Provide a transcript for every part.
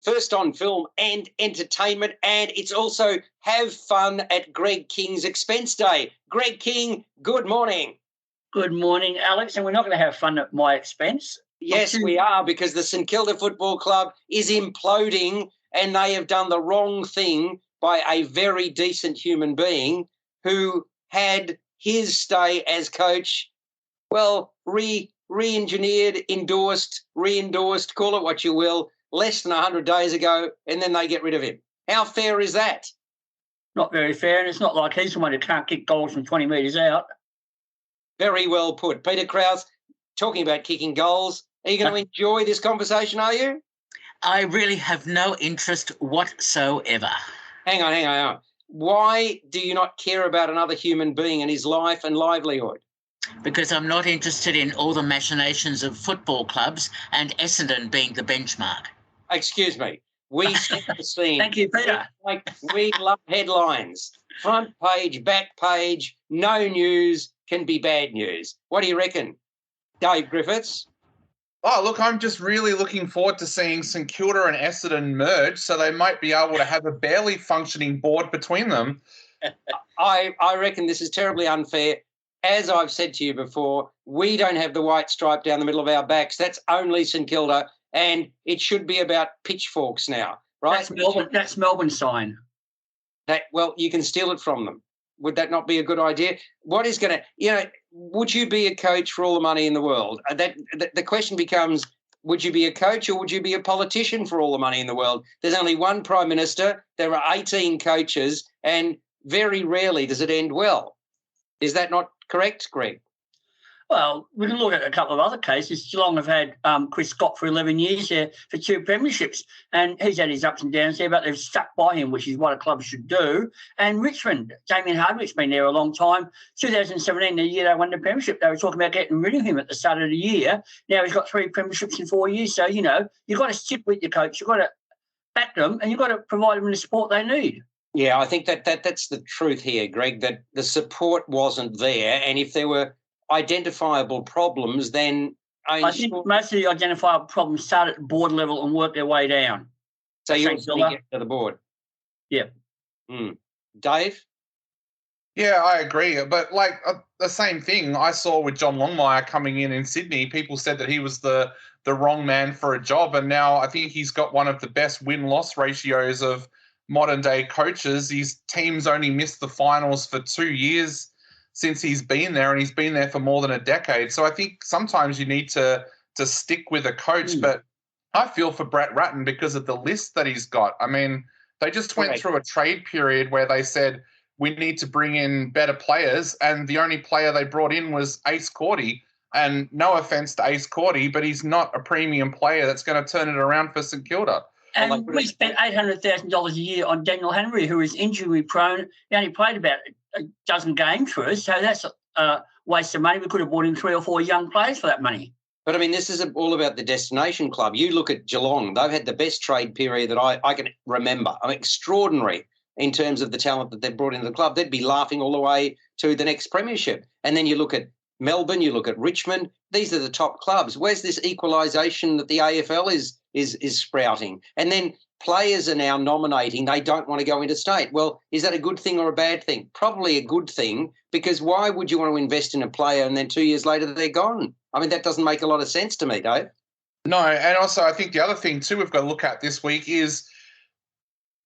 first on film and entertainment, and it's also have fun at Greg King's expense day. Greg King, good morning. Good morning, Alex, and we're not going to have fun at my expense. Yes, we are, because the St Kilda Football Club is imploding and they have done the wrong thing by a very decent human being who had his stay as coach, well, re-engineered, re-endorsed, call it what you will, less than 100 days ago, and then they get rid of him. How fair is that? Not very fair, and it's not like he's the one who can't kick goals from 20 metres out. Very well put. Peter Krause, talking about kicking goals, are you going to enjoy this conversation, are you? I really have no interest whatsoever. Hang on. Why do you not care about another human being and his life and livelihood? Because I'm not interested in all the machinations of football clubs and Essendon being the benchmark. Excuse me. We set the scene. Thank you, Peter. We love headlines. Front page, back page, no news can be bad news. What do you reckon, Dave Griffiths? Oh, look, I'm just really looking forward to seeing St Kilda and Essendon merge, so they might be able to have a barely functioning board between them. I reckon this is terribly unfair. As I've said to you before, we don't have the white stripe down the middle of our backs. That's only St Kilda, and it should be about pitchforks now, right? That's Melbourne's sign. Well, you can steal it from them. Would that not be a good idea? What is going to, would you be a coach for all the money in the world? The question becomes, would you be a coach or would you be a politician for all the money in the world? There's only one Prime Minister, there are 18 coaches, and very rarely does it end well. Is that not correct, Greg? Well, we can look at a couple of other cases. Geelong have had Chris Scott for 11 years there for 2 premierships, and he's had his ups and downs there, but they've stuck by him, which is what a club should do. And Richmond, Damien Hardwick's been there a long time. 2017, the year they won the premiership, they were talking about getting rid of him at the start of the year. Now he's got 3 premierships in 4 years. So, you've got to stick with your coach. You've got to back them, and you've got to provide them the support they need. Yeah, I think that's the truth here, Greg, that the support wasn't there, and if there were identifiable problems, then I think most of the identifiable problems start at board level and work their way down. So you want to get to the board? Yeah. Dave? Yeah, I agree. But the same thing I saw with John Longmire coming in Sydney. People said that he was the wrong man for a job, and now I think he's got one of the best win-loss ratios of modern-day coaches. His team's only missed the finals for 2 years since he's been there, and he's been there for more than a decade. So I think sometimes you need to stick with a coach, but I feel for Brett Ratton because of the list that he's got. I mean, they just went through a trade period where they said, we need to bring in better players, and the only player they brought in was Ace Cordy. And no offence to Ace Cordy, but he's not a premium player that's going to turn it around for St Kilda. And we spent $800,000 a year on Daniel Henry, who is injury-prone. He only played about a dozen games for us, so that's a waste of money. We could have bought in 3 or 4 young players for that money. But, I mean, this is all about the destination club. You look at Geelong. They've had the best trade period that I can remember. I mean, extraordinary in terms of the talent that they've brought into the club. They'd be laughing all the way to the next premiership. And then you look at Melbourne, you look at Richmond. These are the top clubs. Where's this equalisation that the AFL is sprouting? And then players are now nominating they don't want to go interstate. Well, is that a good thing or a bad thing? Probably a good thing, because why would you want to invest in a player and then 2 years later they're gone? I mean, that doesn't make a lot of sense to me, Dave. No, and also I think the other thing too we've got to look at this week is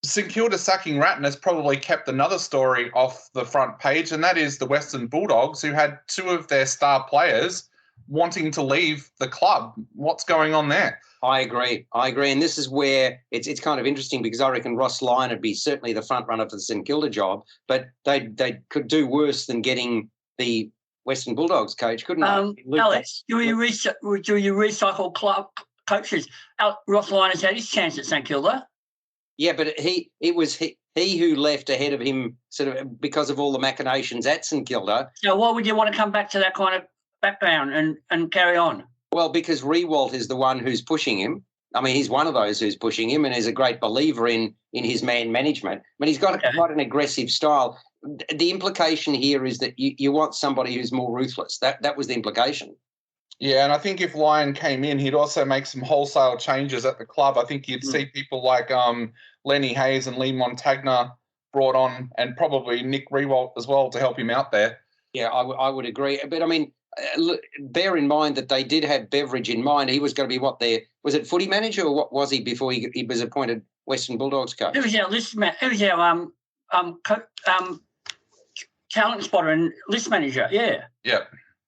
St Kilda sacking Ratton has probably kept another story off the front page, and that is the Western Bulldogs, who had 2 of their star players wanting to leave the club. What's going on there? I agree. And this is where it's kind of interesting, because I reckon Ross Lyon would be certainly the front runner for the St Kilda job, but they could do worse than getting the Western Bulldogs coach, couldn't they? Alex, do you recycle club coaches? Ross Lyon has had his chance at St Kilda. Yeah, but it was he who left ahead of him, sort of because of all the machinations at St Kilda. So why would you want to come back to that kind of background and carry on? Well, because Riewoldt is the one who's pushing him. I mean, he's one of those who's pushing him, and is a great believer in his man management. But he's got quite an aggressive style. The implication here is that you want somebody who's more ruthless. That was the implication. Yeah, and I think if Lyon came in, he'd also make some wholesale changes at the club. I think you'd see people like Lenny Hayes and Lee Montagna brought on, and probably Nick Rewalt as well to help him out there. Yeah, I would agree. But, I mean, bear in mind that they did have Beveridge in mind. He was going to be was it footy manager, or what was he before he was appointed Western Bulldogs coach? Who was our list man? Who was our talent spotter and list manager? Yeah. Yeah.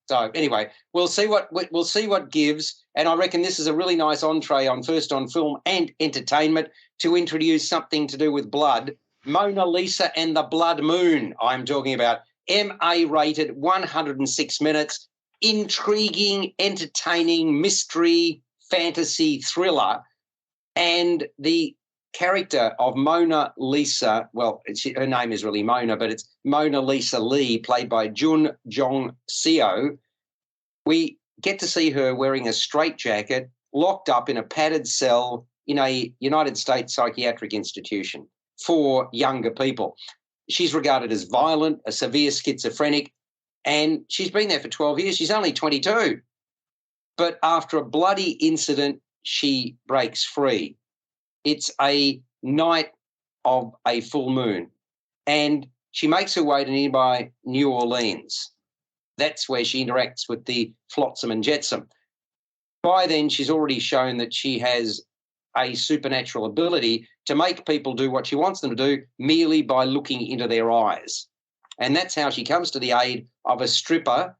So anyway, we'll see what gives, and I reckon this is a really nice entree on First on Film and Entertainment to introduce something to do with blood. Mona Lisa and the Blood Moon. I'm talking about MA rated, 106 minutes, intriguing, entertaining, mystery, fantasy thriller, and the character of Mona Lisa, well, her name is really Mona, but it's Mona Lisa Lee, played by Jun Jong Seo. We get to see her wearing a straitjacket, locked up in a padded cell in a United States psychiatric institution for younger people. She's regarded as violent, a severe schizophrenic, and she's been there for 12 years. She's only 22. But after a bloody incident, she breaks free. It's a night of a full moon, and she makes her way to nearby New Orleans. That's where she interacts with the flotsam and jetsam. By then, she's already shown that she has a supernatural ability to make people do what she wants them to do merely by looking into their eyes. And that's how she comes to the aid of a stripper,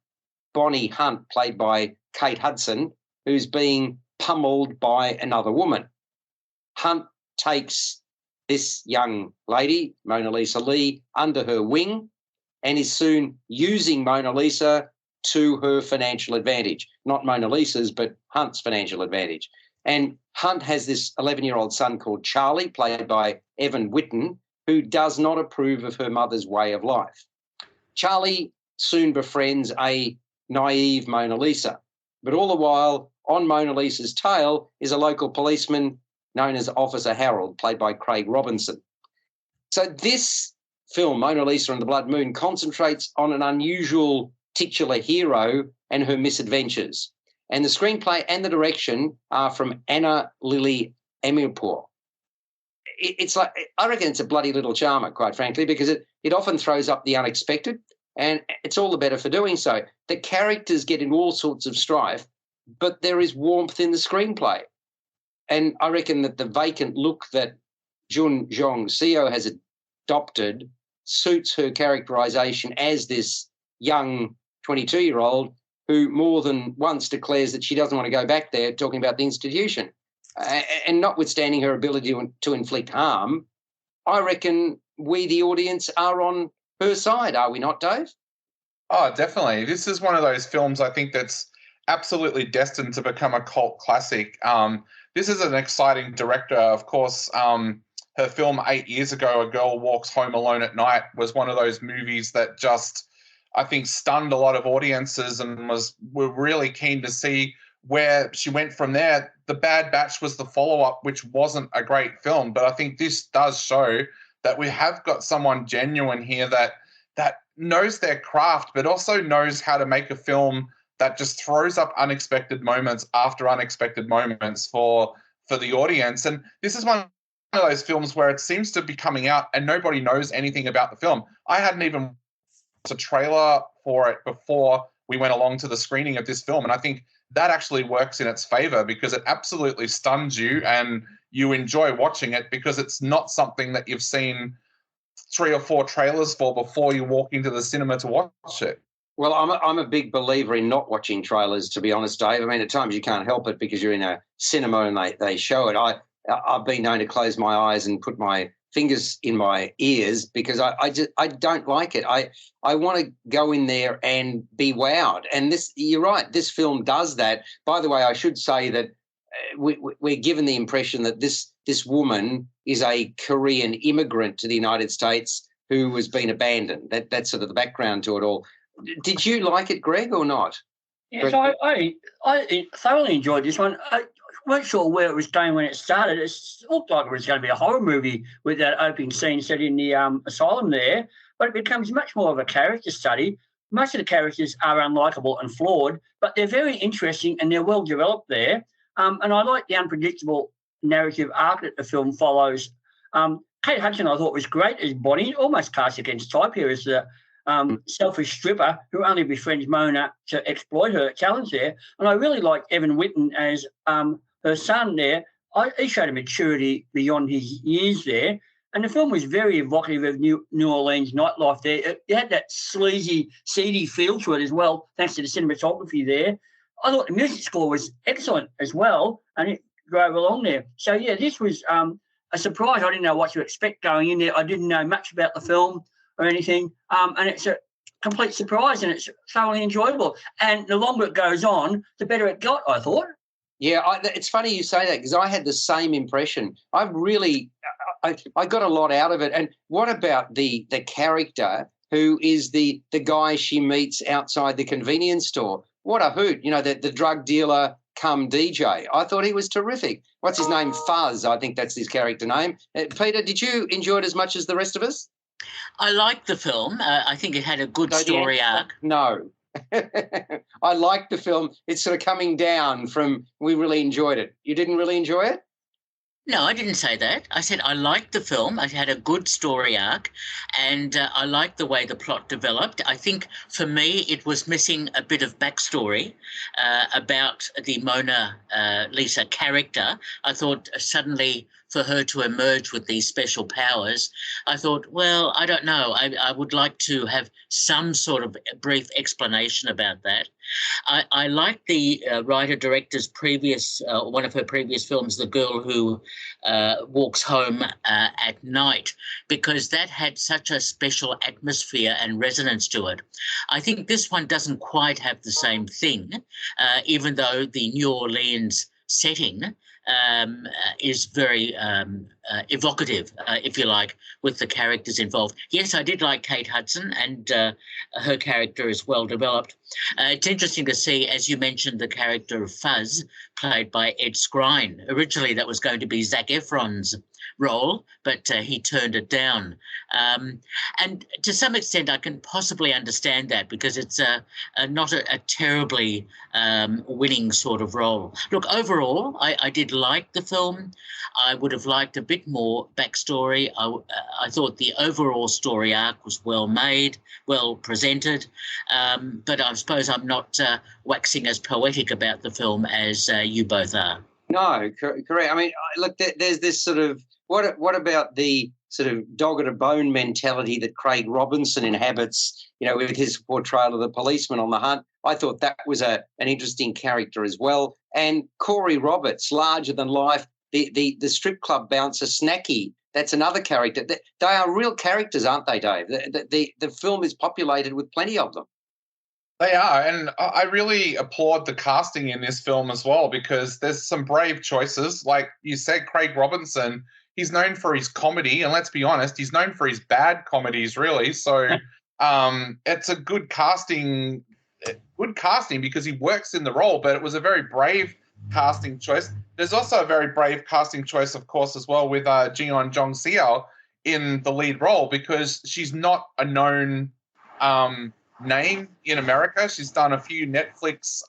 Bonnie Hunt, played by Kate Hudson, who's being pummeled by another woman. Hunt takes this young lady, Mona Lisa Lee, under her wing and is soon using Mona Lisa to her financial advantage. Not Mona Lisa's, but Hunt's financial advantage. And Hunt has this 11-year-old son called Charlie, played by Evan Whitten, who does not approve of her mother's way of life. Charlie soon befriends a naive Mona Lisa, but all the while on Mona Lisa's tail is a local policeman known as Officer Harold, played by Craig Robinson. So this film, Mona Lisa and the Blood Moon, concentrates on an unusual titular hero and her misadventures. And the screenplay and the direction are from Anna Lily Amirpour. It's like, I reckon it's a bloody little charmer, quite frankly, because it often throws up the unexpected, and it's all the better for doing so. The characters get in all sorts of strife, but there is warmth in the screenplay. And I reckon that the vacant look that Jun Jong Seo has adopted suits her characterisation as this young 22-year-old who more than once declares that she doesn't want to go back there, talking about the institution. And notwithstanding her ability to inflict harm, I reckon we, the audience, are on her side, are we not, Dave? Oh, definitely. This is one of those films I think that's absolutely destined to become a cult classic. This is an exciting director. Of course, her film 8 years ago, A Girl Walks Home Alone at Night, was one of those movies that just, I think, stunned a lot of audiences and were really keen to see where she went from there. The Bad Batch was the follow-up, which wasn't a great film, but I think this does show that we have got someone genuine here that knows their craft, but also knows how to make a film that just throws up unexpected moments after unexpected moments for the audience. And this is one of those films where it seems to be coming out and nobody knows anything about the film. I hadn't even watched a trailer for it before we went along to the screening of this film, and I think that actually works in its favor because it absolutely stuns you and you enjoy watching it because it's not something that you've seen 3 or 4 trailers for before you walk into the cinema to watch it. Well, I'm a big believer in not watching trailers, to be honest, Dave. I mean, at times you can't help it because you're in a cinema and they show it. I've been known to close my eyes and put my fingers in my ears because I don't like it. I want to go in there and be wowed. And this, you're right, this film does that. By the way, I should say that we're given the impression that this woman is a Korean immigrant to the United States who has been abandoned. That's sort of the background to it all. Did you like it, Greg, or not? Yes, I thoroughly enjoyed this one. I weren't sure where it was going when it started. It looked like it was going to be a horror movie with that opening scene set in the asylum there, but it becomes much more of a character study. most of the characters are unlikable and flawed, but they're very interesting and they're well developed there. And I like the unpredictable narrative arc that the film follows. Kate Hudson, I thought, was great as Bonnie, almost cast against type here as the selfish stripper who only befriends Mona to exploit her talents there. And I really like Evan Whitten as her son there. He showed a maturity beyond his years there. And the film was very evocative of New Orleans nightlife there. It had that sleazy, seedy feel to it as well, thanks to the cinematography there. I thought the music score was excellent as well, and it drove along there. So, yeah, this was a surprise. I didn't know what to expect going in there. I didn't know much about the film or anything, and it's a complete surprise, and it's thoroughly enjoyable. And the longer it goes on, the better it got, I thought. Yeah, it's funny you say that because I had the same impression. I got a lot out of it. And what about the character who is the guy she meets outside the convenience store? What a hoot, the drug dealer come DJ. I thought he was terrific. What's his name? Fuzz, I think that's his character name. Peter, did you enjoy it as much as the rest of us? I liked the film. I think it had a good story arc. No. I liked the film. It's sort of coming down from we really enjoyed it. You didn't really enjoy it? No, I didn't say that. I said I liked the film. It had a good story arc, and I liked the way the plot developed. I think for me it was missing a bit of backstory about the Mona Lisa character. I thought suddenly for her to emerge with these special powers, I thought, well, I don't know. I would like to have some sort of brief explanation about that. I liked the writer-director's one of her previous films, The Girl Who Walks Home at Night, because that had such a special atmosphere and resonance to it. I think this one doesn't quite have the same thing, even though the New Orleans setting is very evocative, if you like, with the characters involved. Yes, I did like Kate Hudson, and her character is well developed. It's interesting to see, as you mentioned, the character of Fuzz, played by Ed Skrein. Originally, that was going to be Zac Efron's role, but he turned it down. And to some extent, I can possibly understand that because it's not a terribly winning sort of role. Look, overall, I did like the film. I would have liked a bit more backstory. I thought the overall story arc was well made, well presented, but I suppose I'm not waxing as poetic about the film as you both are. No, correct. I mean, look, there's this sort of what about the sort of dog-at-a-bone mentality that Craig Robinson inhabits, with his portrayal of the policeman on the hunt? I thought that was an interesting character as well. And Corey Roberts, larger than life, the strip club bouncer Snacky, that's another character. They are real characters, aren't they, Dave? The film is populated with plenty of them. They are, and I really applaud the casting in this film as well because there's some brave choices. Like you said, Craig Robinson, he's known for his comedy, and let's be honest, he's known for his bad comedies, really. So it's a good casting because he works in the role, but it was a very brave casting choice. There's also a very brave casting choice, of course, as well with Jeon Jong-seol in the lead role because she's not a known name in America. She's done a few Netflix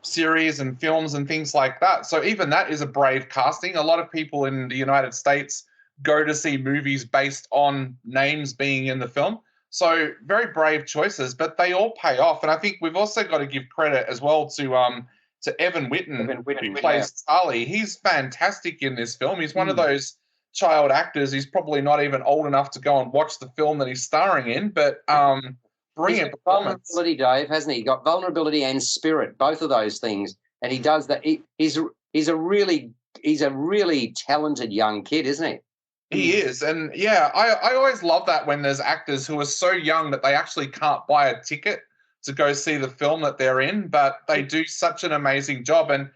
series and films and things like that. So even that is a brave casting. A lot of people in the United States go to see movies based on names being in the film. So very brave choices, but they all pay off. And I think we've also got to give credit as well to Evan Whitten, who plays Charlie. He's fantastic in this film. He's one of those child actors. He's probably not even old enough to go and watch the film that he's starring in, but brilliant performance. Vulnerability, Dave, hasn't he? He got vulnerability and spirit, both of those things, and he does that. He's a really talented young kid, isn't he? He is, and yeah, I always love that when there's actors who are so young that they actually can't buy a ticket to go see the film that they're in, but they do such an amazing job. And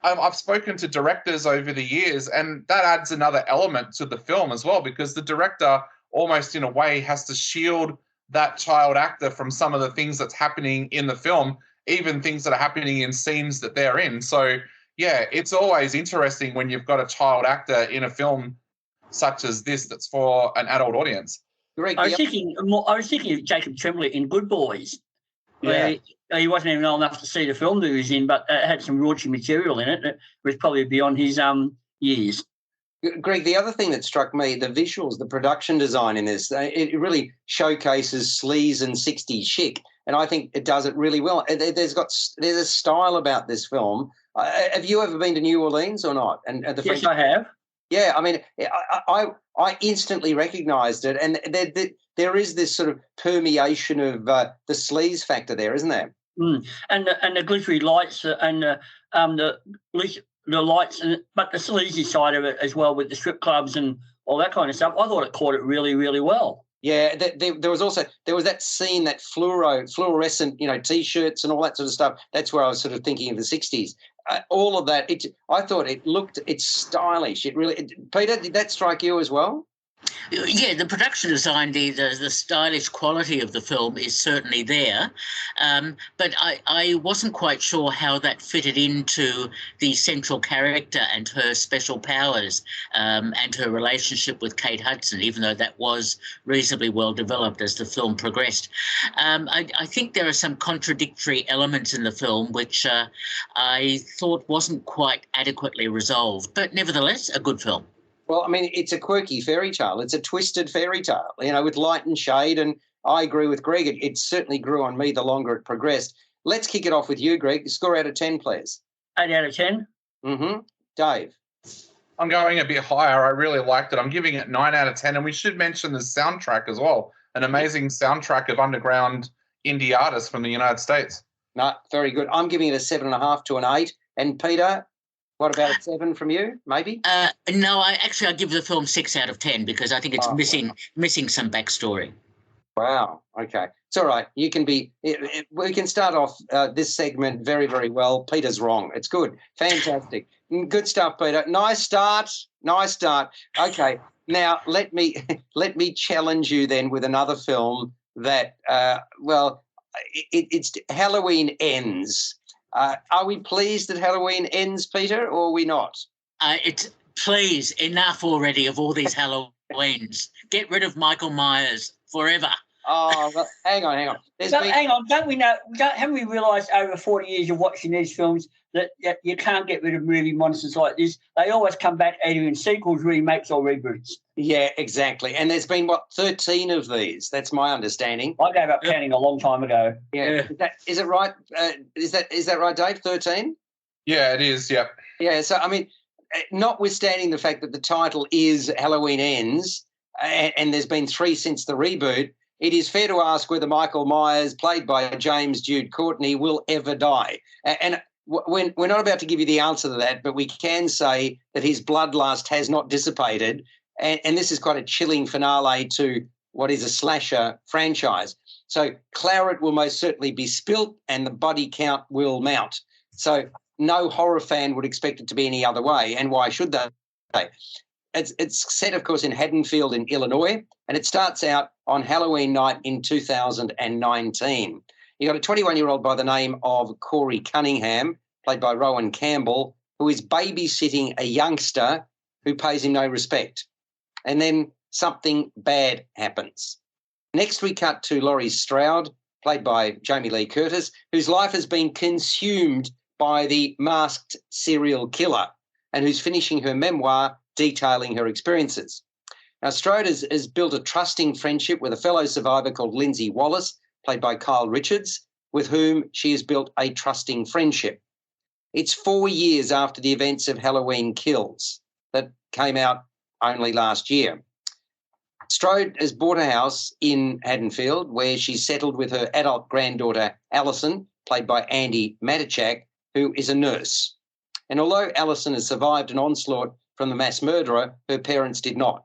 I've spoken to directors over the years, and that adds another element to the film as well, because the director almost in a way has to shield that child actor from some of the things that's happening in the film, even things that are happening in scenes that they're in. So, yeah, it's always interesting when you've got a child actor in a film such as this that's for an adult audience. Greg, I was thinking of Jacob Tremblay in Good Boys. Yeah. He wasn't even old enough to see the film that he was in, but it had some raunchy material in it. It was probably beyond his years. Greg, the other thing that struck me, the visuals, the production design in this, it really showcases sleaze and 60s chic, and I think it does it really well. There's a style about this film. Have you ever been to New Orleans or not? And Yes, I have. Yeah, I mean, I instantly recognised it, and there is this sort of permeation of the sleaze factor there, isn't there? Mm. And the glittery lights and the lights, but the sleazy side of it as well with the strip clubs and all that kind of stuff. I thought it caught it really, really well. Yeah, there was that scene, that fluorescent, T-shirts and all that sort of stuff. That's where I was sort of thinking of the 60s. All of that, I thought it's stylish. Peter, did that strike you as well? Yeah, the production design, the stylish quality of the film is certainly there, but I wasn't quite sure how that fitted into the central character and her special powers and her relationship with Kate Hudson, even though that was reasonably well developed as the film progressed. I think there are some contradictory elements in the film which I thought wasn't quite adequately resolved, but nevertheless, a good film. Well, I mean, it's a quirky fairy tale. It's a twisted fairy tale, with light and shade. And I agree with Greg. It certainly grew on me the longer it progressed. Let's kick it off with you, Greg. Score out of 10, please. 8 out of 10. Mm-hmm. Dave? I'm going a bit higher. I really liked it. I'm giving it 9 out of 10. And we should mention the soundtrack as well. An amazing soundtrack of underground indie artists from the United States. No, very good. I'm giving it a 7.5 to an 8. And Peter, what about a 7 from you, maybe? No, I give the film 6 out of 10 because I think it's missing some backstory. Wow. Okay. It's all right. You can be. We can start off this segment very, very well. Peter's wrong. It's good. Fantastic. Good stuff, Peter. Nice start. Nice start. Okay. Now let me challenge you then with another film that it's Halloween Ends. Are we pleased that Halloween ends, Peter, or are we not? Please, enough already of all these Halloweens. Get rid of Michael Myers forever. Oh, well, hang on. Hang on, don't we know? Haven't we realised over 40 years of watching these films that you can't get rid of movie monsters like this? They always come back either in sequels, remakes, or reboots. Yeah, exactly. And there's been 13 of these. That's my understanding. I gave up counting a long time ago. Yeah, is it right? Is that right, Dave? 13? Yeah, it is. Yep. Yeah. So I mean, notwithstanding the fact that the title is Halloween Ends, and there's been 3 since the reboot, it is fair to ask whether Michael Myers, played by James Jude Courtney, will ever die. And we're not about to give you the answer to that, but we can say that his bloodlust has not dissipated. And this is quite a chilling finale to what is a slasher franchise. So claret will most certainly be spilt and the body count will mount. So no horror fan would expect it to be any other way. And why should they? It's set, of course, in Haddonfield in Illinois, and it starts out on Halloween night in 2019. You got a 21-year-old by the name of Corey Cunningham, played by Rowan Campbell, who is babysitting a youngster who pays him no respect. And then something bad happens. Next, we cut to Laurie Stroud, played by Jamie Lee Curtis, whose life has been consumed by the masked serial killer and who's finishing her memoir detailing her experiences. Now, Strode has built a trusting friendship with a fellow survivor called Lindsay Wallace, played by Kyle Richards, with whom she has built a trusting friendship. It's 4 years after the events of Halloween Kills that came out only last year. Strode has bought a house in Haddonfield where she's settled with her adult granddaughter, Alison, played by Andy Matichak, who is a nurse. And although Alison has survived an onslaught from the mass murderer, her parents did not.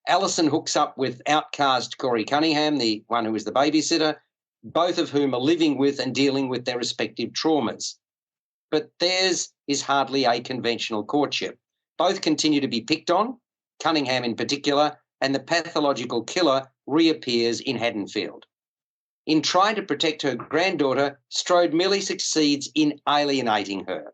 Alison hooks up with outcast Corey Cunningham, the one who is the babysitter, both of whom are living with and dealing with their respective traumas. But theirs is hardly a conventional courtship. Both continue to be picked on, Cunningham in particular, and the pathological killer reappears in Haddonfield. In trying to protect her granddaughter, Strode merely succeeds in alienating her.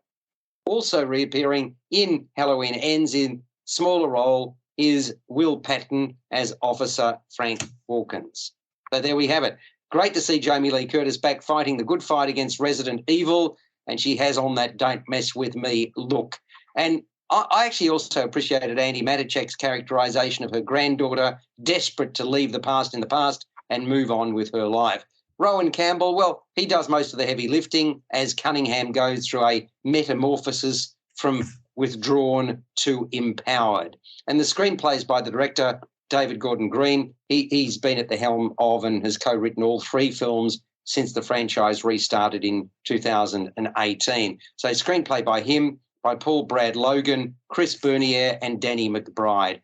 Also reappearing in Halloween Ends in smaller role is Will Patton as Officer Frank Hawkins. So there we have it. Great to see Jamie Lee Curtis back fighting the good fight against Resident Evil, and she has on that don't mess with me look. And I actually also appreciated Andy Matichek's characterisation of her granddaughter, desperate to leave the past in the past and move on with her life. Rowan Campbell, well, he does most of the heavy lifting as Cunningham goes through a metamorphosis from withdrawn to empowered. And the screenplays by the director, David Gordon Green, he's been at the helm of and has co-written all 3 films since the franchise restarted in 2018. So screenplay by him, by Paul Brad Logan, Chris Bernier and Danny McBride.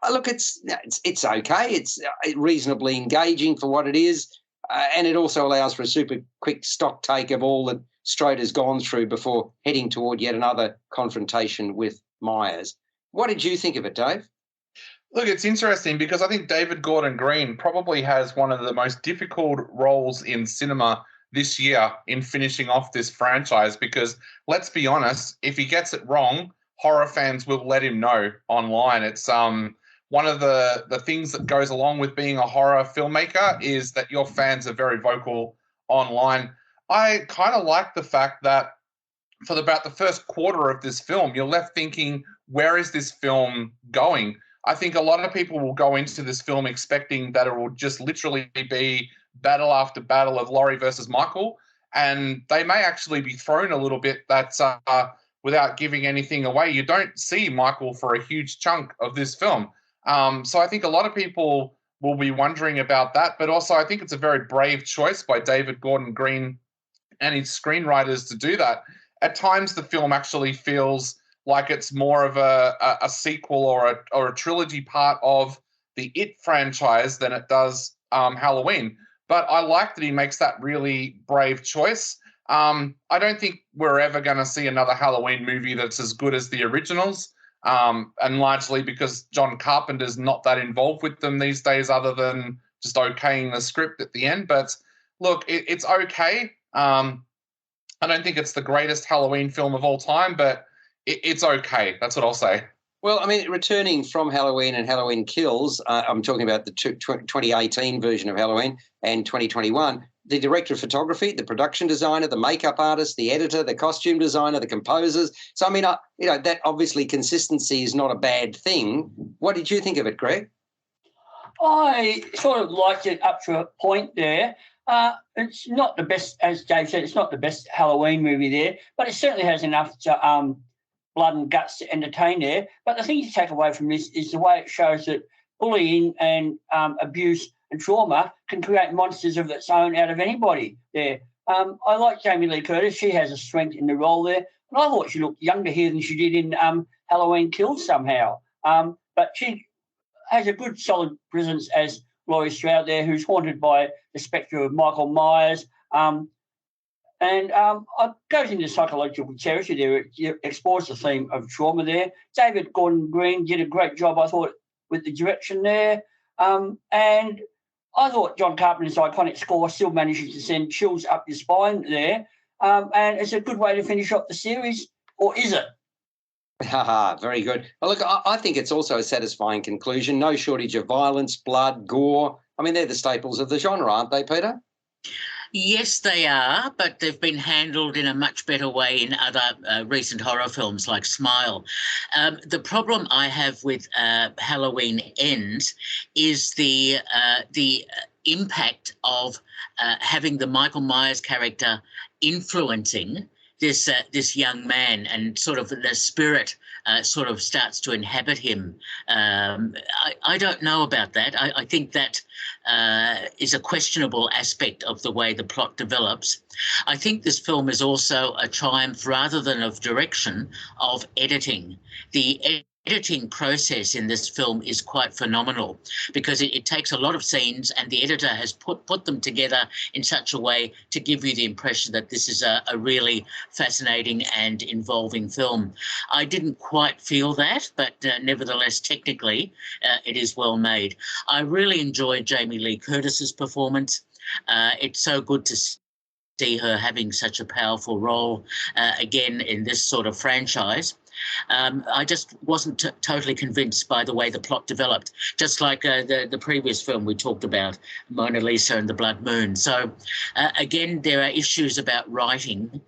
Look, it's okay. It's reasonably engaging for what it is, and it also allows for a super quick stock take of all that Strode has gone through before heading toward yet another confrontation with Myers. What did you think of it, Dave? Look, it's interesting because I think David Gordon Green probably has one of the most difficult roles in cinema this year in finishing off this franchise because, let's be honest, if he gets it wrong, horror fans will let him know online. It's one of the things that goes along with being a horror filmmaker is that your fans are very vocal online. I kind of like the fact that for about the first quarter of this film, you're left thinking, where is this film going? I think a lot of people will go into this film expecting that it will just literally be battle after battle of Laurie versus Michael, and they may actually be thrown a little bit that without giving anything away, you don't see Michael for a huge chunk of this film. So I think a lot of people will be wondering about that, but also I think it's a very brave choice by David Gordon Green and his screenwriters to do that. At times, the film actually feels like it's more of a sequel or a trilogy part of the It franchise than it does Halloween. But I like that he makes that really brave choice. I don't think we're ever going to see another Halloween movie that's as good as the originals, and largely because John Carpenter's not that involved with them these days other than just okaying the script at the end. But look, it's okay. I don't think it's the greatest Halloween film of all time, but it's okay. That's what I'll say. Well, I mean, returning from Halloween and Halloween Kills, I'm talking about the 2018 version of Halloween and 2021, the director of photography, the production designer, the makeup artist, the editor, the costume designer, the composers. So, I mean, that obviously consistency is not a bad thing. What did you think of it, Greg? I sort of liked it up to a point there. It's not the best, as Dave said, it's not the best Halloween movie there, but it certainly has enough to blood and guts to entertain there. But the thing to take away from this is the way it shows that bullying and abuse and trauma can create monsters of its own out of anybody there. I like Jamie Lee Curtis. She has a strength in the role there. And I thought she looked younger here than she did in Halloween Kills somehow. But she has a good, solid presence as Laurie Strode there, who's haunted by the spectre of Michael Myers. And it goes into psychological territory there. It explores the theme of trauma there. David Gordon Green did a great job, I thought, with the direction there. And I thought John Carpenter's iconic score still manages to send chills up your spine there. And it's a good way to finish off the series, or is it? Very good. Well, look, I think it's also a satisfying conclusion. No shortage of violence, blood, gore. I mean, they're the staples of the genre, aren't they, Peter? Yes, they are, but they've been handled in a much better way in other recent horror films like Smile. The problem I have with Halloween Ends is the impact of having the Michael Myers character influencing this young man, and sort of the spirit sort of starts to inhabit him. I don't know about that. I think that is a questionable aspect of the way the plot develops. I think this film is also a triumph, rather than of direction, of editing. The editing process in this film is quite phenomenal because it takes a lot of scenes and the editor has put them together in such a way to give you the impression that this is a really fascinating and involving film. I didn't quite feel that, but nevertheless, technically, it is well made. I really enjoyed Jamie Lee Curtis's performance. It's so good to see her having such a powerful role again in this sort of franchise. I just wasn't totally convinced by the way the plot developed, just like the previous film we talked about, Mona Lisa and the Blood Moon. So, again, there are issues about writing,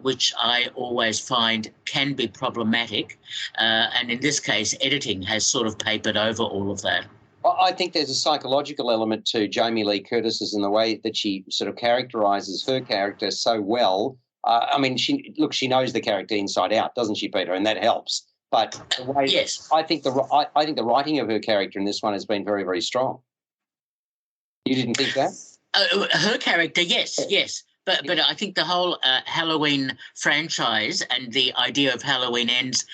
which I always find can be problematic. And in this case, editing has sort of papered over all of that. I think there's a psychological element to Jamie Lee Curtis's in the way that she sort of characterises her character so well. I mean, she knows the character inside out, doesn't she, Peter? And that helps. But the way, yes, I think the writing of her character in this one has been very, very strong. You didn't think that? Her character, yes. But I think the whole Halloween franchise and the idea of Halloween Ends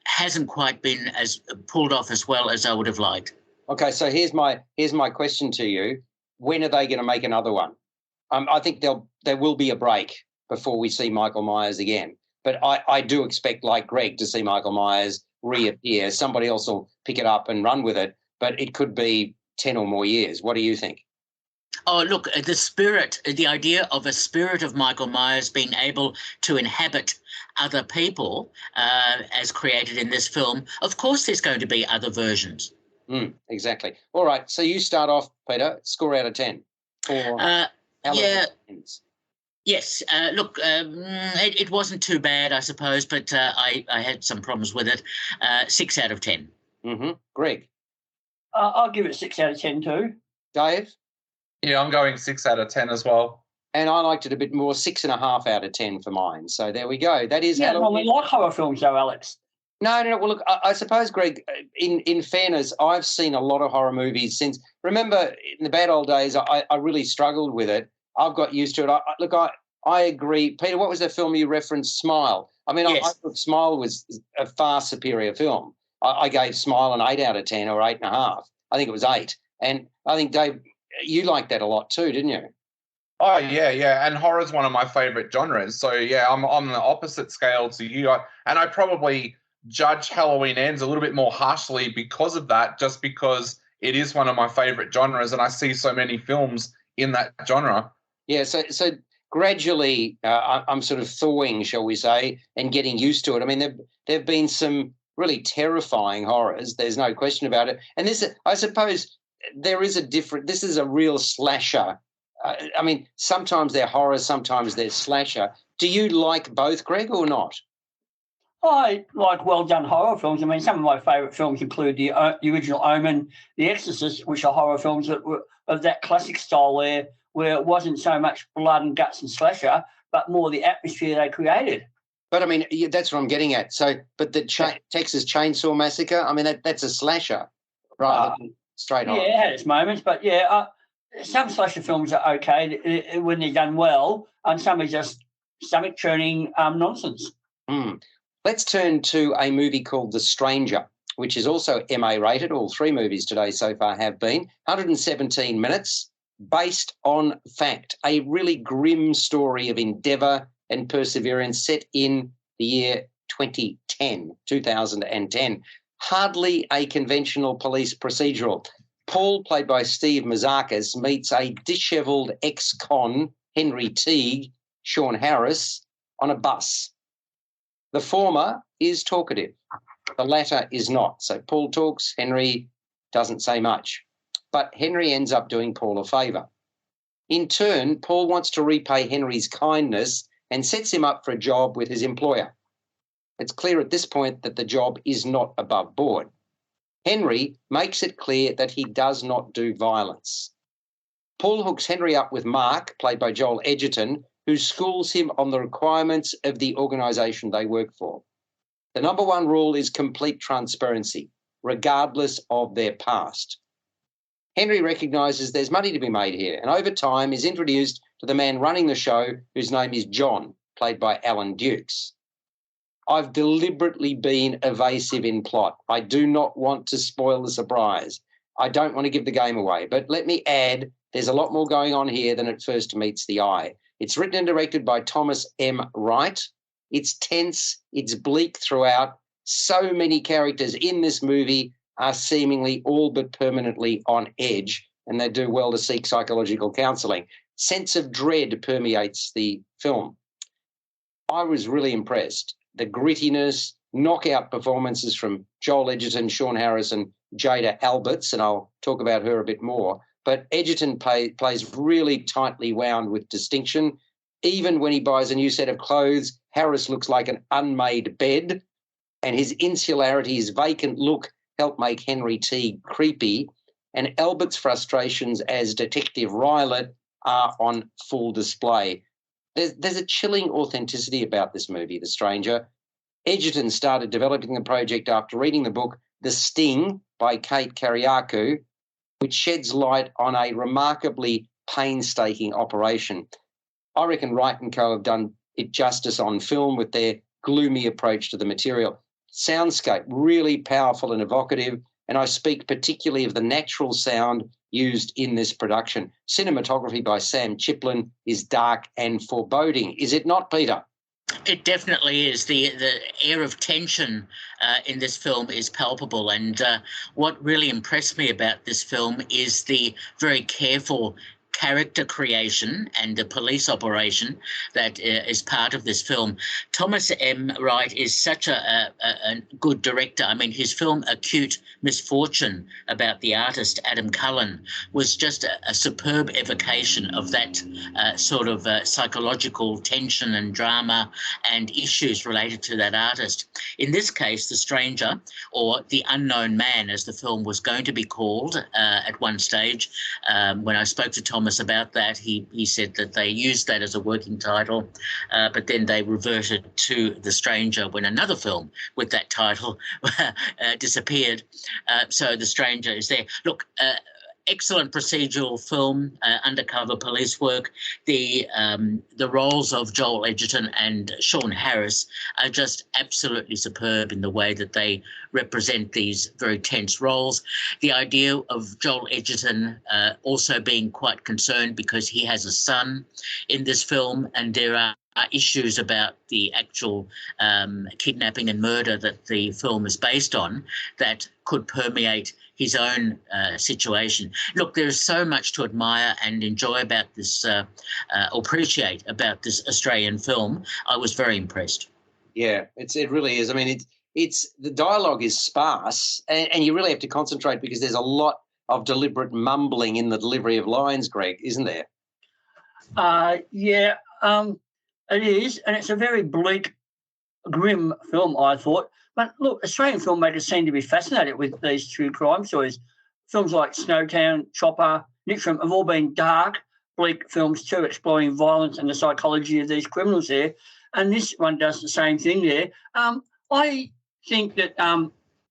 hasn't quite been as pulled off as well as I would have liked. Okay, so here's my question to you: when are they going to make another one? I think there will be a break before we see Michael Myers again. But I do expect, like Greg, to see Michael Myers reappear. Somebody else will pick it up and run with it, but it could be 10 or more years. What do you think? Oh, look, the idea of a spirit of Michael Myers being able to inhabit other people as created in this film, of course there's going to be other versions. Exactly. All right, so you start off, Peter, score out of 10. Yes, look, it wasn't too bad, I suppose, but I had some problems with it. 6 out of 10. Mm-hmm. Greg? I'll give it 6 out of 10 too. Dave? Yeah, I'm going 6 out of 10 as well. And I liked it a bit more, 6.5 out of 10 for mine. So there we go. That is Halloween. I like horror films though, Alex. No. Well, look, I suppose, Greg, in fairness, I've seen a lot of horror movies since. Remember, in the bad old days, I really struggled with it. I've got used to it. I agree. Peter, what was that film you referenced, Smile? I mean, yes. I thought Smile was a far superior film. I gave Smile an 8 out of 10 or 8.5. I think it was 8. And I think, Dave, you liked that a lot too, didn't you? Oh, yeah. And horror's one of my favourite genres. So, yeah, I'm on the opposite scale to you. And I probably judge Halloween Ends a little bit more harshly because of that, just because it is one of my favourite genres and I see so many films in that genre. Yeah, so gradually I'm sort of thawing, shall we say, and getting used to it. I mean, there have been some really terrifying horrors, there's no question about it. And this, I suppose, this is a real slasher. I mean, sometimes they're horror, sometimes they're slasher. Do you like both, Greg, or not? I like well-done horror films. I mean, some of my favourite films include the original Omen, The Exorcist, which are horror films that were of that classic style where it wasn't so much blood and guts and slasher, but more the atmosphere they created. But, I mean, that's what I'm getting at. So, but the Texas Chainsaw Massacre, I mean, that's a slasher rather than straight horror. Yeah, it had its moments, but, some slasher films are okay when they're done well, and some are just stomach-churning nonsense. Let's turn to a movie called The Stranger, which is also MA rated. All 3 movies today so far have been. 117 minutes, based on fact. A really grim story of endeavour and perseverance set in the year 2010. Hardly a conventional police procedural. Paul, played by Steve Mazarkas, meets a dishevelled ex-con, Henry Teague, Sean Harris, on a bus. The former is talkative. The latter is not. So Paul talks, Henry doesn't say much. But Henry ends up doing Paul a favour. In turn, Paul wants to repay Henry's kindness and sets him up for a job with his employer. It's clear at this point that the job is not above board. Henry makes it clear that he does not do violence. Paul hooks Henry up with Mark, played by Joel Edgerton, who schools him on the requirements of the organisation they work for. The number one rule is complete transparency, regardless of their past. Henry recognises there's money to be made here, and over time is introduced to the man running the show, whose name is John, played by Alan Dukes. I've deliberately been evasive in plot. I do not want to spoil the surprise. I don't want to give the game away, but let me add, there's a lot more going on here than at first meets the eye. It's written and directed by Thomas M. Wright. It's tense. It's bleak throughout. So many characters in this movie are seemingly all but permanently on edge, and they do well to seek psychological counselling. Sense of dread permeates the film. I was really impressed. The grittiness, knockout performances from Joel Edgerton, Sean Harris and Jada Alberts, and I'll talk about her a bit more. But Edgerton plays really tightly wound with distinction. Even when he buys a new set of clothes, Harris looks like an unmade bed, and his insularity, his vacant look, help make Henry Teague creepy. And Albert's frustrations as Detective Rylett are on full display. There's a chilling authenticity about this movie, The Stranger. Edgerton started developing the project after reading the book The Sting by Kate Kariakou, which sheds light on a remarkably painstaking operation. I reckon Wright & Co. have done it justice on film with their gloomy approach to the material. Soundscape, really powerful and evocative, and I speak particularly of the natural sound used in this production. Cinematography by Sam Chiplin is dark and foreboding. Is it not, Peter? It definitely is. The air of tension in this film is palpable, and what really impressed me about this film is the very careful character creation and the police operation that is part of this film. Thomas M. Wright is such a good director. I mean, his film Acute Misfortune about the artist Adam Cullen was just a superb evocation of that sort of psychological tension and drama and issues related to that artist. In this case, The Stranger, or The Unknown Man, as the film was going to be called at one stage, when I spoke to Thomas about that, he said that they used that as a working title, but then they reverted to The Stranger when another film with that title disappeared. So The Stranger is there. Look, excellent procedural film, undercover police work. The roles of Joel Edgerton and Sean Harris are just absolutely superb in the way that they represent these very tense roles. The idea of Joel Edgerton also being quite concerned because he has a son in this film, and there are issues about the actual kidnapping and murder that the film is based on that could permeate his own situation. Look, there is so much to admire and enjoy about this, or appreciate about this Australian film. I was very impressed. Yeah, it really is. I mean, it's the dialogue is sparse, and you really have to concentrate because there's a lot of deliberate mumbling in the delivery of lines, Greg, isn't there? Yeah, it is, and it's a very bleak, grim film, I thought. But look, Australian filmmakers seem to be fascinated with these true crime stories. Films like Snowtown, Chopper, Nitram have all been dark, bleak films too, exploring violence and the psychology of these criminals there. And this one does the same thing there. I think that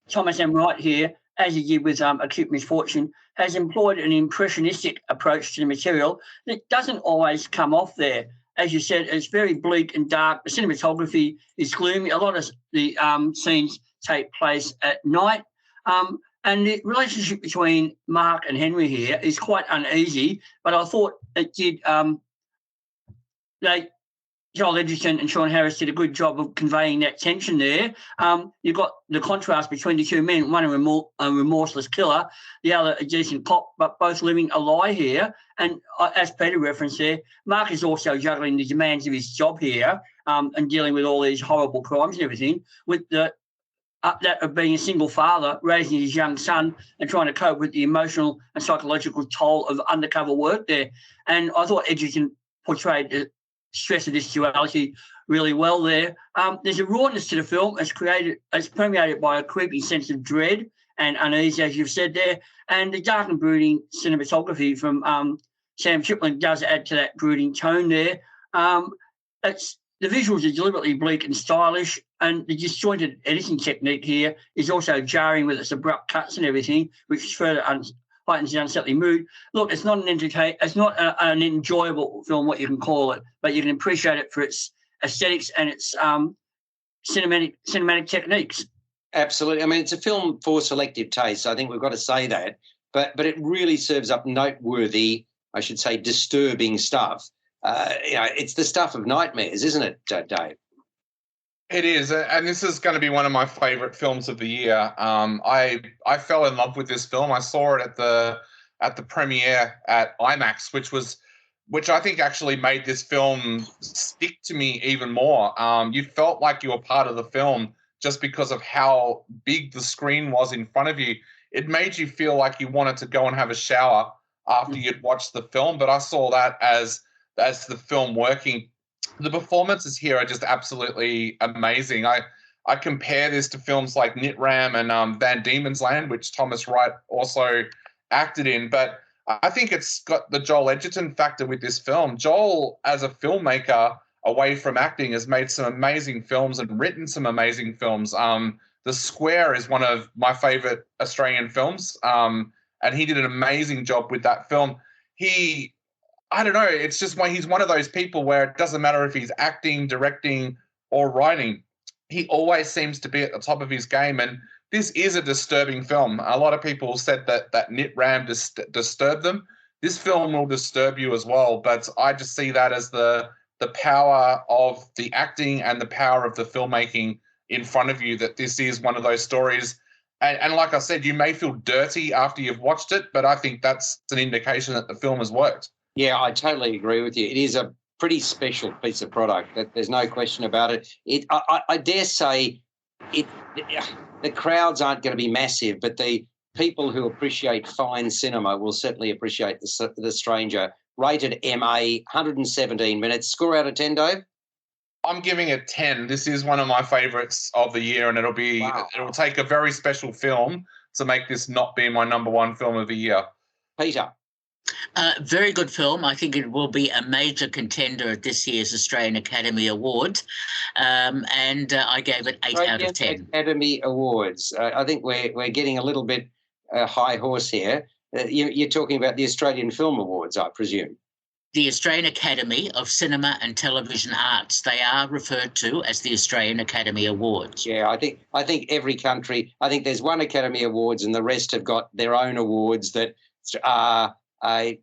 Thomas M. Wright here, as he did with Acute Misfortune, has employed an impressionistic approach to the material that doesn't always come off there. As you said, it's very bleak and dark. The cinematography is gloomy. A lot of the scenes take place at night. And the relationship between Mark and Henry here is quite uneasy, but I thought it did Joel Edgerton and Sean Harris did a good job of conveying that tension there. You've got the contrast between the two men, one a remorseless killer, the other a decent cop, but both living a lie here. And as Peter referenced there, Mark is also juggling the demands of his job here and dealing with all these horrible crimes and everything, with that of being a single father, raising his young son and trying to cope with the emotional and psychological toll of undercover work there. And I thought Edgerton portrayed the stress of this duality really well there. There's a rawness to the film. It's permeated by a creepy sense of dread and unease, as you've said there. And the dark and brooding cinematography from Sam Chiplin does add to that brooding tone there. The visuals are deliberately bleak and stylish, and the disjointed editing technique here is also jarring with its abrupt cuts and everything, which further heightens the unsettling mood. Look, it's not an enjoyable film, what you can call it, but you can appreciate it for its aesthetics and its cinematic techniques. Absolutely. I mean, it's a film for selective taste. I think we've got to say that, but it really serves up noteworthy, I should say, disturbing stuff. It's the stuff of nightmares, isn't it, Dave? It is, and this is going to be one of my favourite films of the year. I fell in love with this film. I saw it at the premiere at IMAX, which I think actually made this film stick to me even more. You felt like you were part of the film just because of how big the screen was in front of you. It made you feel like you wanted to go and have a shower after you'd watched the film. But I saw that as the film working. The performances here are just absolutely amazing. I compare this to films like Knit Ram and Van Diemen's Land, which Thomas Wright also acted in. But I think it's got the Joel Edgerton factor with this film. Joel, as a filmmaker, away from acting, has made some amazing films and written some amazing films. The Square is one of my favourite Australian films, and he did an amazing job with that film. I don't know, it's just he's one of those people where it doesn't matter if he's acting, directing, or writing. He always seems to be at the top of his game, and this is a disturbing film. A lot of people said that Knit Ram disturbed them. This film will disturb you as well, but I just see that as the power of the acting and the power of the filmmaking in front of you, that this is one of those stories. And like I said, you may feel dirty after you've watched it, but I think that's an indication that the film has worked. Yeah, I totally agree with you. It is a pretty special piece of product. There's no question about it. I dare say the crowds aren't going to be massive, but the people who appreciate fine cinema will certainly appreciate The Stranger. Rated MA, 117 minutes. Score out of 10, Dave? I'm giving it 10. This is one of my favourites of the year, and it'll take a very special film to make this not be my number one film of the year. Peter? Very good film. I think it will be a major contender at this year's Australian Academy Awards, and I gave it 8 out of 10. Academy Awards. I think we're getting a little bit high horse here. You're talking about the Australian Film Awards, I presume. The Australian Academy of Cinema and Television Arts. They are referred to as the Australian Academy Awards. Yeah, I think every country. I think there's one Academy Awards, and the rest have got their own awards that are.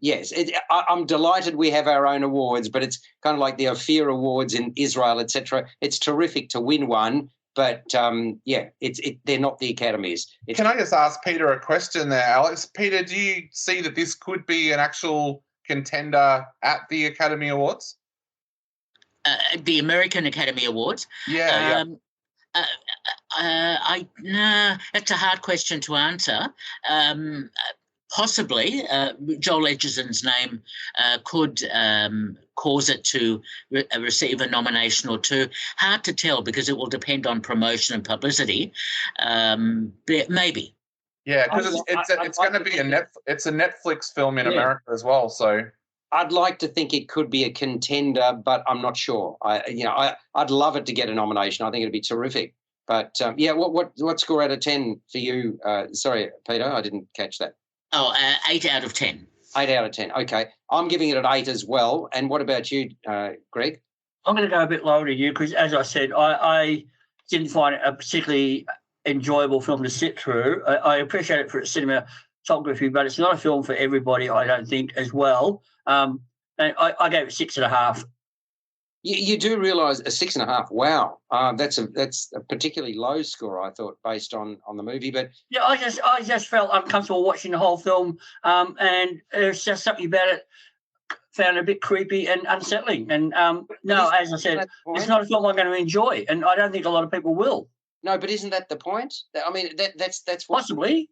Yes, I'm delighted we have our own awards, but it's kind of like the Ophir Awards in Israel, etc. It's terrific to win one, but they're not the academies. Can I just ask Peter a question there, Alex? Peter, do you see that this could be an actual contender at the Academy Awards? The American Academy Awards? Yeah. That's a hard question to answer. Possibly, Joel Edgerton's name could cause it to receive a nomination or two. Hard to tell because it will depend on promotion and publicity. But maybe. Yeah, because it's going to be it's a Netflix film in America as well. So I'd like to think it could be a contender, but I'm not sure. I'd love it to get a nomination. I think it'd be terrific. But what score out of 10 for you? Sorry, Peter, I didn't catch that. 8 out of 10. 8 out of 10. Okay. I'm giving it an 8 as well. And what about you, Greg? I'm going to go a bit lower to you because, as I said, I didn't find it a particularly enjoyable film to sit through. I appreciate it for its cinematography, but it's not a film for everybody, I don't think, as well. And I gave it 6.5. You do realise a 6.5. Wow, that's a particularly low score, I thought, based on the movie. But yeah, I just felt uncomfortable watching the whole film, and there's just something about it found a bit creepy and unsettling. And as I said, it's not a film I'm going to enjoy, and I don't think a lot of people will. No, but isn't that the point? I mean, that's what, possibly.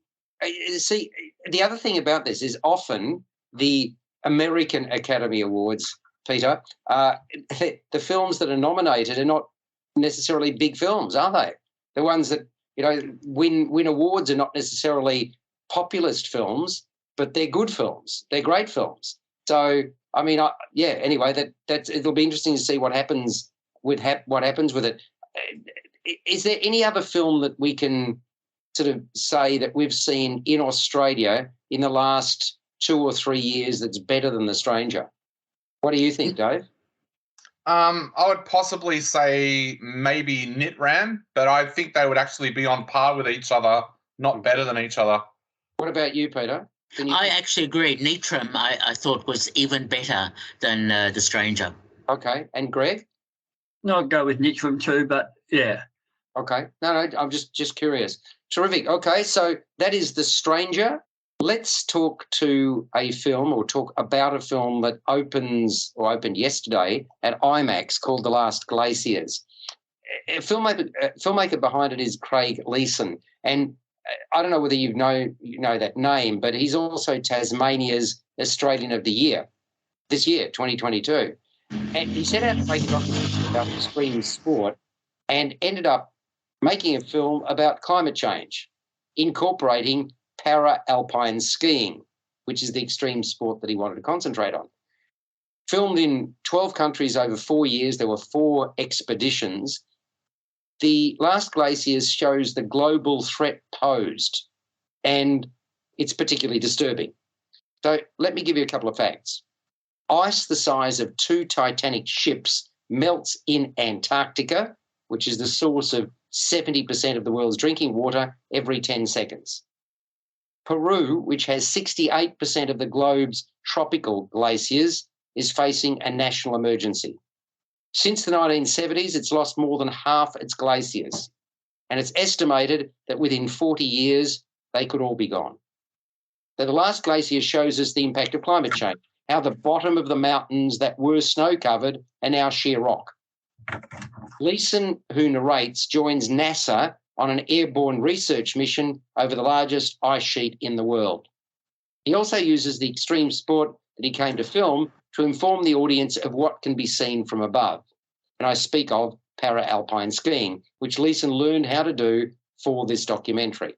See, the other thing about this is often the American Academy Awards, Peter, the films that are nominated are not necessarily big films, are they? The ones that win awards are not necessarily populist films, but they're good films. They're great films. So, I mean, anyway, it'll be interesting to see what happens with it. Is there any other film that we can sort of say that we've seen in Australia in the last 2 or 3 years that's better than The Stranger? What do you think, Dave? I would possibly say maybe Knit Ram, but I think they would actually be on par with each other, not better than each other. What about you, Peter? I actually agree. Knit Ram I thought was even better than The Stranger. Okay. And Greg? No, I'd go with Knit Ram too, but yeah. Okay. No, I'm just curious. Terrific. Okay, so that is The Stranger. Let's talk to a film or talk about a film that opened yesterday at IMAX called The Last Glaciers. filmmaker behind it is Craig Leeson, and I don't know whether you know that name, but he's also Tasmania's Australian of the Year this year, 2022. And he set out to make a documentary about extreme sport and ended up making a film about climate change, incorporating para-alpine skiing, which is the extreme sport that he wanted to concentrate on. Filmed in 12 countries over 4 years, there were 4 expeditions. The Last Glaciers shows the global threat posed, and it's particularly disturbing. So let me give you a couple of facts. Ice the size of 2 Titanic ships melts in Antarctica, which is the source of 70% of the world's drinking water, every 10 seconds. Peru, which has 68% of the globe's tropical glaciers, is facing a national emergency. Since the 1970s, it's lost more than half its glaciers, and it's estimated that within 40 years, they could all be gone. So the Last Glacier shows us the impact of climate change, how the bottom of the mountains that were snow-covered are now sheer rock. Leeson, who narrates, joins NASA on an airborne research mission over the largest ice sheet in the world. He also uses the extreme sport that he came to film to inform the audience of what can be seen from above. And I speak of para-alpine skiing, which Leeson learned how to do for this documentary.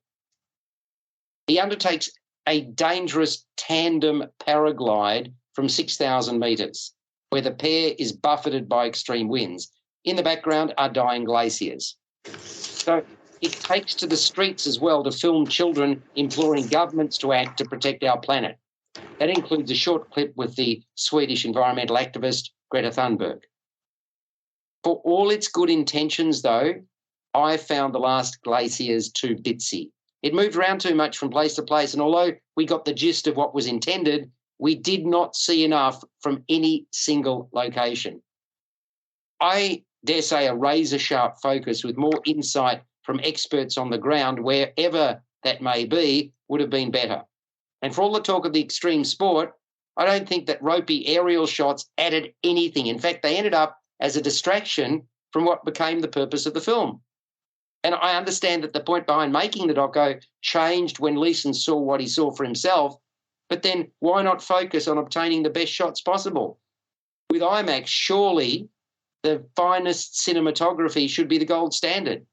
He undertakes a dangerous tandem paraglide from 6,000 metres, where the pair is buffeted by extreme winds. In the background are dying glaciers. So it takes to the streets as well to film children imploring governments to act to protect our planet. That includes a short clip with the Swedish environmental activist Greta Thunberg. For all its good intentions, though, I found The Last Glaciers too ditzy. It moved around too much from place to place, and although we got the gist of what was intended, we did not see enough from any single location. I dare say a razor-sharp focus with more insight from experts on the ground, wherever that may be, would have been better. And for all the talk of the extreme sport, I don't think that ropey aerial shots added anything. In fact, they ended up as a distraction from what became the purpose of the film. And I understand that the point behind making the doco changed when Leeson saw what he saw for himself, but then why not focus on obtaining the best shots possible? With IMAX, surely the finest cinematography should be the gold standard.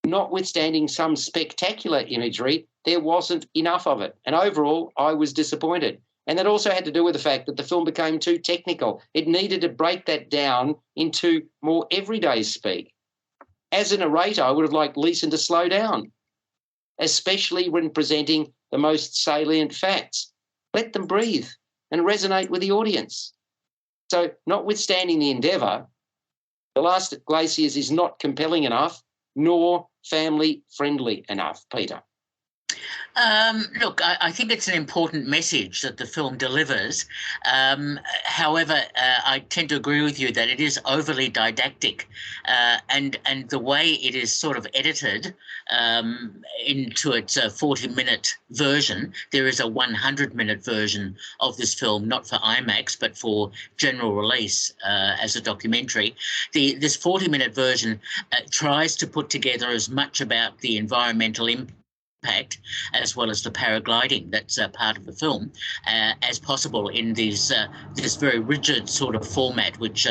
Notwithstanding some spectacular imagery, there wasn't enough of it. And overall, I was disappointed. And that also had to do with the fact that the film became too technical. It needed to break that down into more everyday speak. As a narrator, I would have liked Leeson to slow down, especially when presenting the most salient facts. Let them breathe and resonate with the audience. So, notwithstanding the endeavour, The Last Glaciers is not compelling enough nor family-friendly enough, Peter. Look, I think it's an important message that the film delivers. However, I tend to agree with you that it is overly didactic, and the way it is sort of edited into its 40-minute version. There is a 100-minute version of this film, not for IMAX, but for general release as a documentary. This 40-minute version tries to put together as much about the environmental impact as well as the paragliding that's part of the film as possible in this very rigid sort of format which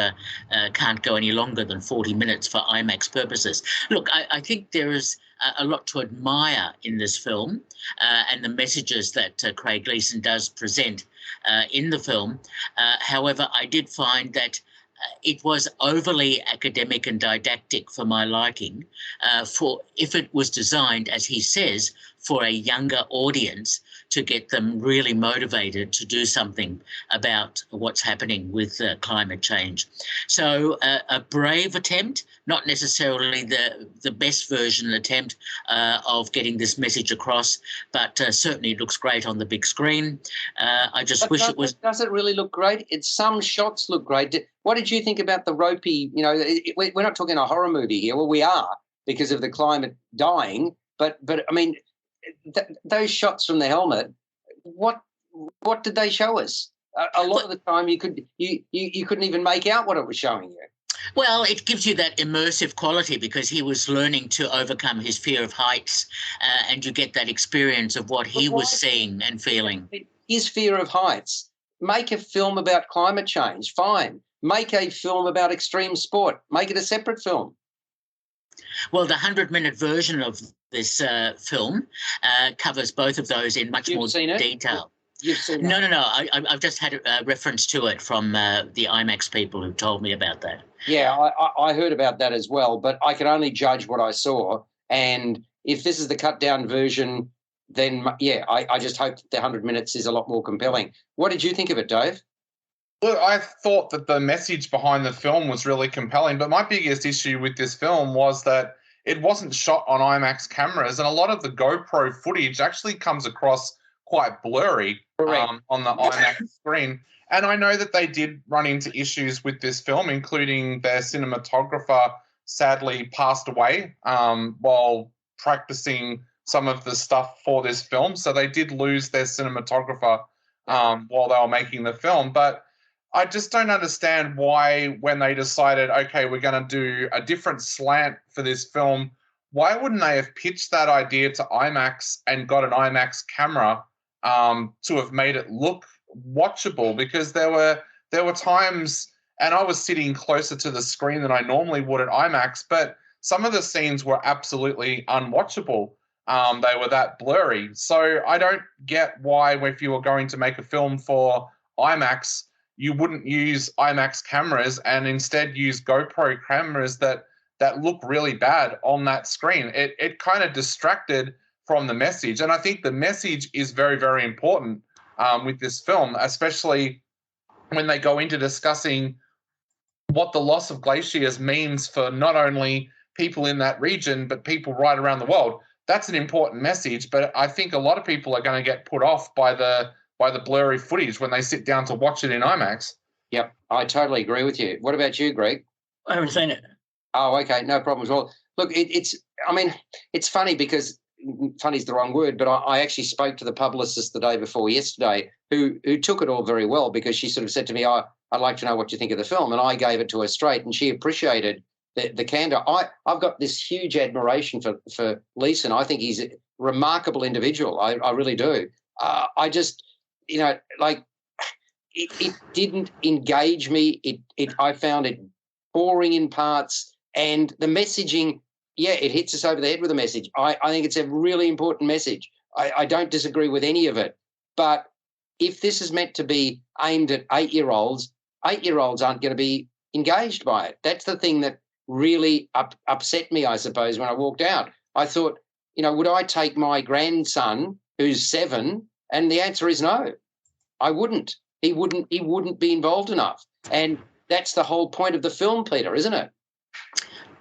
can't go any longer than 40 minutes for IMAX purposes. Look, I think there is a lot to admire in this film and the messages that Craig Leeson does present in the film. However, I did find that it was overly academic and didactic for my liking, for if it was designed, as he says, for a younger audience to get them really motivated to do something about what's happening with climate change. So a brave attempt, not necessarily the best version attempt of getting this message across, but certainly it looks great on the big screen. I just wish it was... Does it really look great? Some shots look great. What did you think about the ropey, we're not talking a horror movie here. Well, we are because of the climate dying, but I mean, those shots from the helmet, what did they show us? A lot of the time you couldn't even make out what it was showing you. Well, it gives you that immersive quality because he was learning to overcome his fear of heights, and you get that experience of what he was seeing and feeling. His fear of heights. Make a film about climate change, fine. Make a film about extreme sport. Make it a separate film. Well, the 100-minute version of this film covers both of those in much more detail. You've seen that? No. I've just had a reference to it from the IMAX people who told me about that. Yeah, I heard about that as well, but I can only judge what I saw. And if this is the cut-down version, then, yeah, I just hope that the 100 minutes is a lot more compelling. What did you think of it, Dave? Look, I thought that the message behind the film was really compelling, but my biggest issue with this film was that it wasn't shot on IMAX cameras, and a lot of the GoPro footage actually comes across quite blurry on the IMAX screen. And I know that they did run into issues with this film, including their cinematographer sadly passed away while practicing some of the stuff for this film. So they did lose their cinematographer while they were making the film. But I just don't understand why, when they decided, okay, we're going to do a different slant for this film, why wouldn't they have pitched that idea to IMAX and got an IMAX camera to have made it look watchable? Because there were times, and I was sitting closer to the screen than I normally would at IMAX, but some of the scenes were absolutely unwatchable. They were that blurry. So I don't get why, if you were going to make a film for IMAX, you wouldn't use IMAX cameras and instead use GoPro cameras that look really bad on that screen. It kind of distracted from the message. And I think the message is very, very important with this film, especially when they go into discussing what the loss of glaciers means for not only people in that region, but people right around the world. That's an important message, but I think a lot of people are going to get put off by the blurry footage when they sit down to watch it in IMAX. Yep, I totally agree with you. What about you, Greg? I haven't seen it. Oh, okay, no problem at all. Look, it's funny because funny's the wrong word, but I actually spoke to the publicist the day before yesterday who took it all very well, because she sort of said to me, I'd like to know what you think of the film. And I gave it to her straight, and she appreciated the candor. I've got this huge admiration for Leeson. I think he's a remarkable individual. I really do. I just, it didn't engage me. I found it boring in parts, and the messaging, yeah, it hits us over the head with a message. I think it's a really important message. I don't disagree with any of it. But if this is meant to be aimed at 8-year-olds, 8-year-olds aren't going to be engaged by it. That's the thing that really upset me, I suppose, when I walked out. I thought, would I take my grandson who's 7? And the answer is no. I wouldn't. He wouldn't be involved enough. And that's the whole point of the film, Peter, isn't it?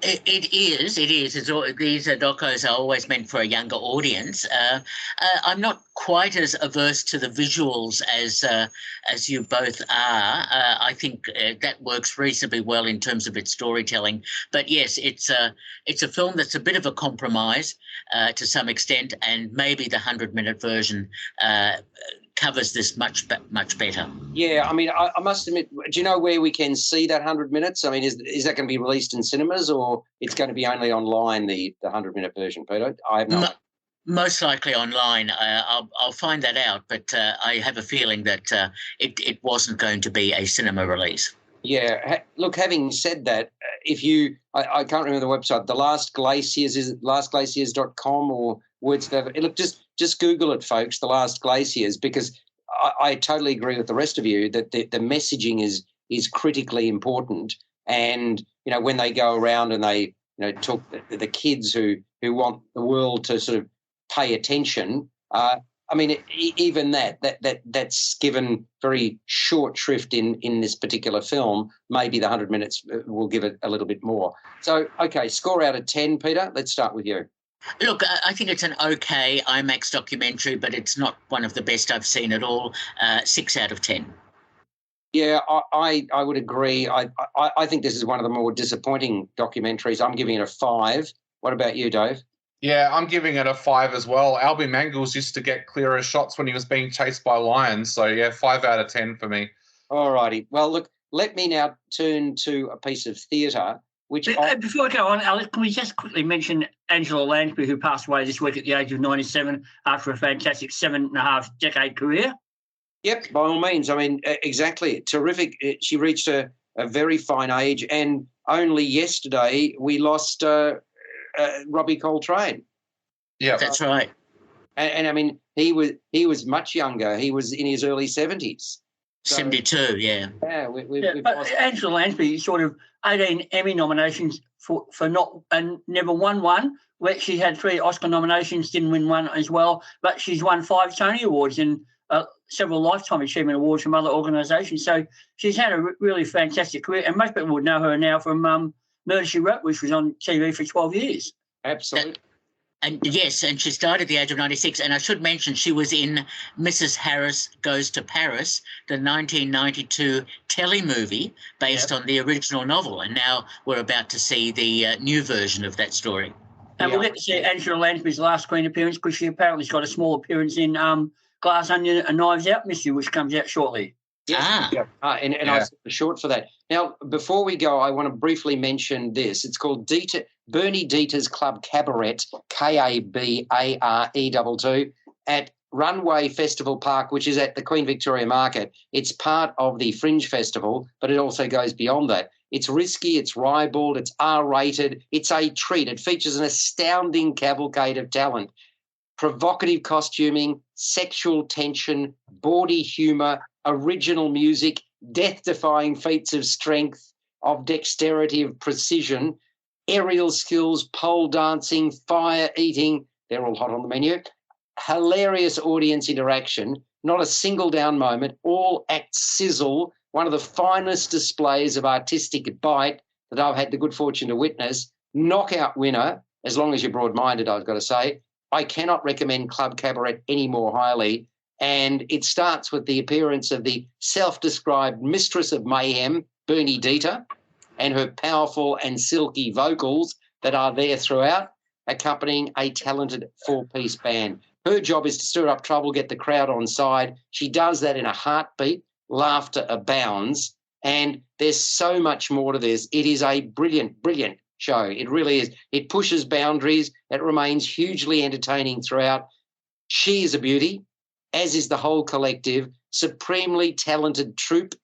It is. These docos are always meant for a younger audience. I'm not quite as averse to the visuals as you both are. I think that works reasonably well in terms of its storytelling. But yes, it's a film that's a bit of a compromise to some extent, and maybe the 100-minute version covers this much better. Yeah, I mean, I must admit, do you know where we can see that 100 minutes? I mean, is that going to be released in cinemas, or it's going to be only online, the 100-minute version, Peter? I have no idea. Most likely online. I'll find that out, but I have a feeling that it wasn't going to be a cinema release. Yeah. Look, having said that, I can't remember the website, the Last Glaciers, is it lastglaciers.com or words? Look, just Google it, folks, the Last Glaciers, because I totally agree with the rest of you that the messaging is critically important. And, when they go around and they, talk the kids who want the world to sort of pay attention, I mean, even that's given very short shrift in this particular film. Maybe the 100 minutes will give it a little bit more. So, okay, score out of 10, Peter. Let's start with you. Look, I think it's an okay IMAX documentary, but it's not one of the best I've seen at all. 6 out of 10. Yeah, I would agree. I think this is one of the more disappointing documentaries. I'm giving it a 5. What about you, Dave? Yeah, I'm giving it a 5 as well. Albie Mangles used to get clearer shots when he was being chased by lions. So, yeah, 5 out of 10 for me. All righty. Well, look, let me now turn to a piece of theatre, which... Before I go on, Alex, can we just quickly mention Angela Lansbury, who passed away this week at the age of 97 after a fantastic 7.5-decade career? Yep, by all means. I mean, exactly. Terrific. She reached a very fine age, and only yesterday we lost Robbie Coltrane. Yeah, that's right. And I mean, he was much younger. He was in his early 70s. So, 72, yeah. Yeah, we've but lost. Angela Lansbury, sort of 18 Emmy nominations for not, and never won one. Where she had 3 Oscar nominations, didn't win one as well. But she's won 5 Tony Awards and several Lifetime Achievement Awards from other organisations. So she's had a really fantastic career, and most people would know her now from Murder, She Wrote, which was on TV for 12 years. Absolutely. And yes, and she started at the age of 96. And I should mention she was in Mrs. Harris Goes to Paris, the 1992 telemovie based on the original novel. And now we're about to see the new version of that story. And we'll get to see Angela Lansbury's last screen appearance, because she apparently has got a small appearance in Glass Onion and Knives Out Mystery, which comes out shortly. Yes. And I was short for that. Now, before we go, I want to briefly mention this. It's called Bernie Dieter's Club Kabarett, Kabaree, at Runway Festival Park, which is at the Queen Victoria Market. It's part of the Fringe Festival, but it also goes beyond that. It's risky, it's ribald, it's R-rated, it's a treat. It features an astounding cavalcade of talent, provocative costuming, sexual tension, bawdy humour, original music, death-defying feats of strength, of dexterity, of precision, aerial skills, pole dancing, fire eating. They're all hot on the menu. Hilarious audience interaction, not a single down moment, all act sizzle, one of the finest displays of artistic bite that I've had the good fortune to witness. Knockout winner, as long as you're broad-minded, I've got to say. I cannot recommend Club Kabarett any more highly. And it starts with the appearance of the self-described mistress of mayhem, Bernie Dieter, and her powerful and silky vocals that are there throughout, accompanying a talented 4-piece band. Her job is to stir up trouble, get the crowd on side. She does that in a heartbeat. Laughter abounds. And there's so much more to this. It is a brilliant, brilliant show. It really is. It pushes boundaries. It remains hugely entertaining throughout. She is a beauty, as is the whole collective. Supremely talented troupe.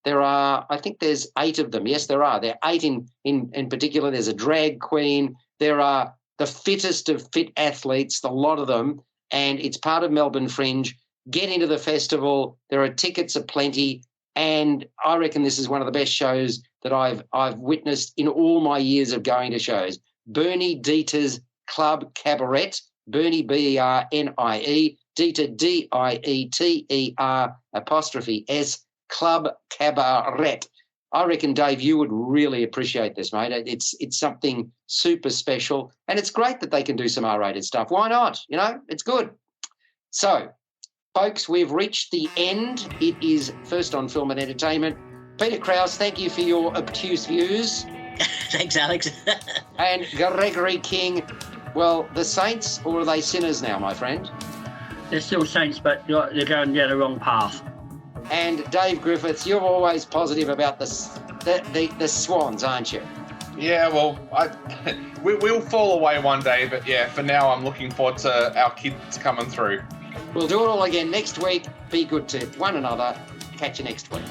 There are, I think there's 8 of them. Yes, there are. There are 8 in particular. There's a drag queen. There are the fittest of fit athletes, the lot of them, and it's part of Melbourne Fringe. Get into the festival. There are tickets aplenty, and I reckon this is one of the best shows that I've witnessed in all my years of going to shows. Bernie Dieter's Club Kabarett, Bernie Bernie, Dieter Dieter''S, Club Kabarett. I reckon, Dave, you would really appreciate this, mate. It's something super special, and it's great that they can do some R-rated stuff. Why not? You know, it's good. So, folks, we've reached the end. It is First on Film and Entertainment. Peter Krause, thank you for your obtuse views. Thanks, Alex. And Gregory King, well, the saints, or are they sinners now, my friend? They're still saints, but they're going down the wrong path. And Dave Griffiths, you're always positive about the Swans, aren't you? Yeah, well, we'll fall away one day, but yeah, for now I'm looking forward to our kids coming through. We'll do it all again next week. Be good to one another. Catch you next week.